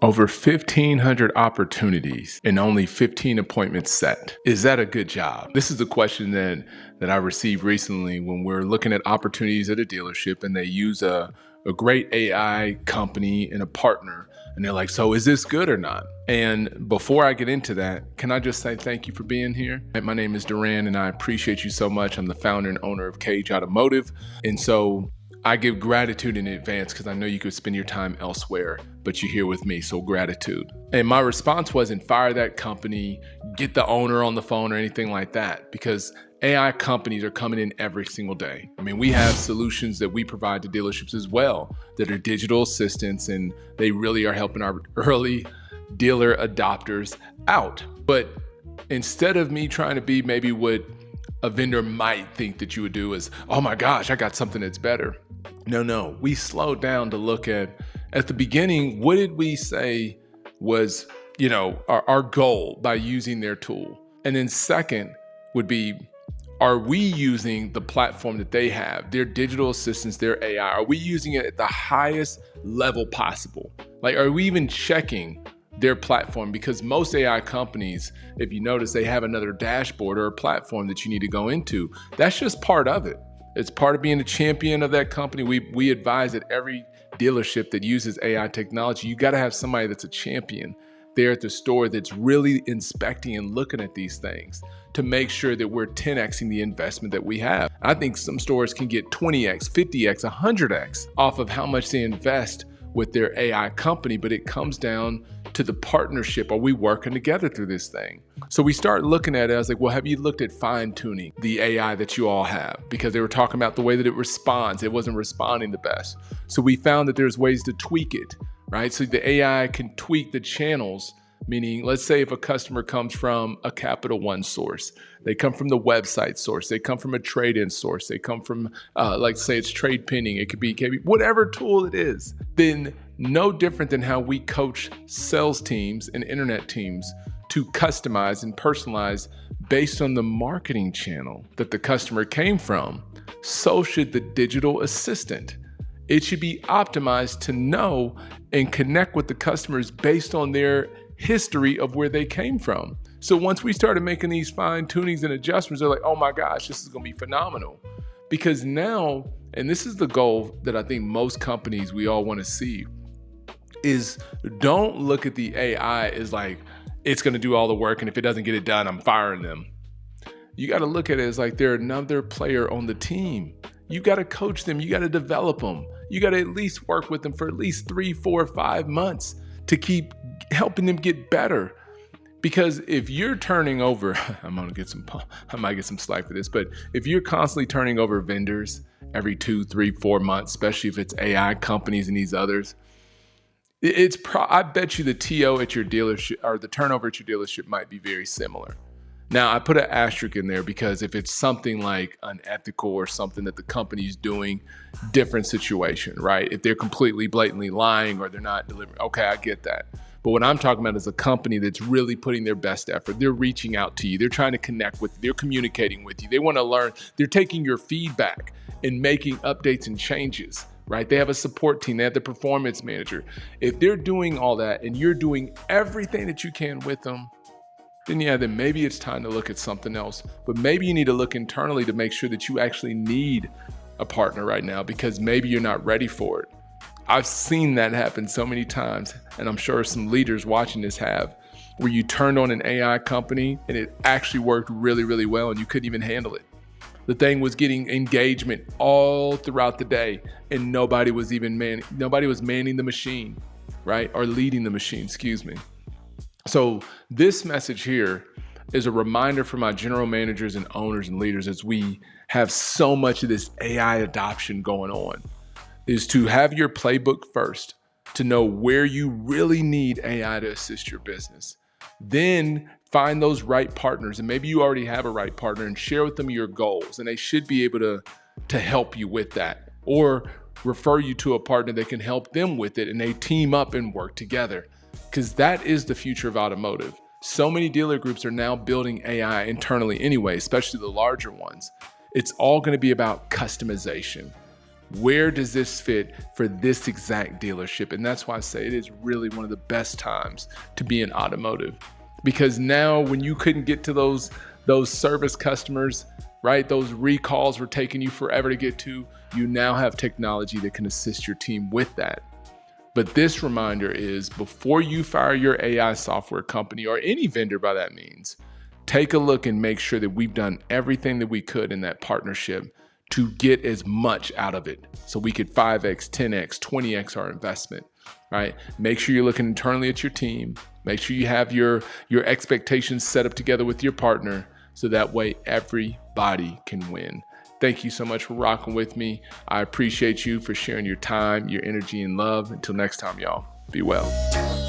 Over 1,500 opportunities and only 15 appointments set. Is that a good job? This is a question that I received recently when we're looking at opportunities at a dealership and they use a great AI company and a partner. And they're like, so is this good or not? And before I get into that, can I just say thank you for being here? My name is Duran and I appreciate you so much. I'm the founder and owner of Cage Automotive. And so I give gratitude in advance because I know you could spend your time elsewhere, but you're here with me, so gratitude. And my response wasn't fire that company, get the owner on the phone or anything like that, because AI companies are coming in every single day. I mean, we have solutions that we provide to dealerships as well that are digital assistants, and they really are helping our early dealer adopters out. But instead of me trying to be maybe what a vendor might think that you would do is, oh my gosh, I got something that's better. No, we slowed down to look at the beginning, what did we say was, our goal by using their tool? And then second would be, are we using the platform that they have, their digital assistants, their AI? Are we using it at the highest level possible? Like, are we even checking their platform? Because most AI companies, if you notice, they have another dashboard or a platform that you need to go into. That's just part of it. It's part of being a champion of that company. We advise that every dealership that uses AI technology, you got to have somebody that's a champion there at the store that's really inspecting and looking at these things to make sure that we're 10xing the investment that we have. I think some stores can get 20x, 50x, 100x off of how much they invest with their AI company, but it comes down to the partnership. Are we working together through this thing? So we start looking at it. I was like, well, have you looked at fine tuning the AI that you all have? Because they were talking about the way that it responds. It wasn't responding the best. So we found that there's ways to tweak it, right? So the AI can tweak the channels, meaning let's say if a customer comes from a Capital One source, they come from the website source, they come from a trade-in source, they come from, like say it's trade pinning, it could be whatever tool it is, then no different than how we coach sales teams and internet teams to customize and personalize based on the marketing channel that the customer came from, so should the digital assistant. It should be optimized to know and connect with the customers based on their history of where they came from. So once we started making these fine tunings and adjustments, they're like, oh my gosh, this is going to be phenomenal. Because now, and this is the goal that I think most companies, we all want to see, is don't look at the AI as like, it's going to do all the work. And if it doesn't get it done, I'm firing them. You got to look at it as like they're another player on the team. You got to coach them. You got to develop them. You got to at least work with them for at least 3, 4, 5 months to keep helping them get better. Because if you're turning over, I might get some slack for this, but if you're constantly turning over vendors every 2, 3, 4 months, especially if it's AI companies and these others, I bet you the TO at your dealership or the turnover at your dealership might be very similar. Now, I put an asterisk in there because if it's something like unethical or something that the company's doing, different situation, right? If they're completely blatantly lying or they're not delivering, okay, I get that. But what I'm talking about is a company that's really putting their best effort. They're reaching out to you. They're trying to connect with you. They're communicating with you. They want to learn. They're taking your feedback and making updates and changes, right? They have a support team. They have the performance manager. If they're doing all that and you're doing everything that you can with them, then maybe it's time to look at something else. But maybe you need to look internally to make sure that you actually need a partner right now because maybe you're not ready for it. I've seen that happen so many times, and I'm sure some leaders watching this have, where you turned on an AI company and it actually worked really, really well and you couldn't even handle it. The thing was getting engagement all throughout the day and nobody was manning the machine, right? Or leading the machine, excuse me. So this message here is a reminder for my general managers and owners and leaders as we have so much of this AI adoption going on, is to have your playbook first, to know where you really need AI to assist your business. Then find those right partners, and maybe you already have a right partner, and share with them your goals, and they should be able to help you with that, or refer you to a partner that can help them with it, and they team up and work together, because that is the future of automotive. So many dealer groups are now building AI internally anyway, especially the larger ones. It's all going to be about customization. Where does this fit for this exact dealership? And that's why I say it is really one of the best times to be in automotive, because now when you couldn't get to those service customers, right? Those recalls were taking you forever to get to. You now have technology that can assist your team with that. But this reminder is, before you fire your AI software company or any vendor by that means, take a look and make sure that we've done everything that we could in that partnership to get as much out of it so we could 5x, 10x, 20x our investment, right? Make sure you're looking internally at your team. Make sure you have your expectations set up together with your partner, so that way everybody can win. Thank you so much for rocking with me. I appreciate you for sharing your time, your energy, and love. Until next time, y'all, be well.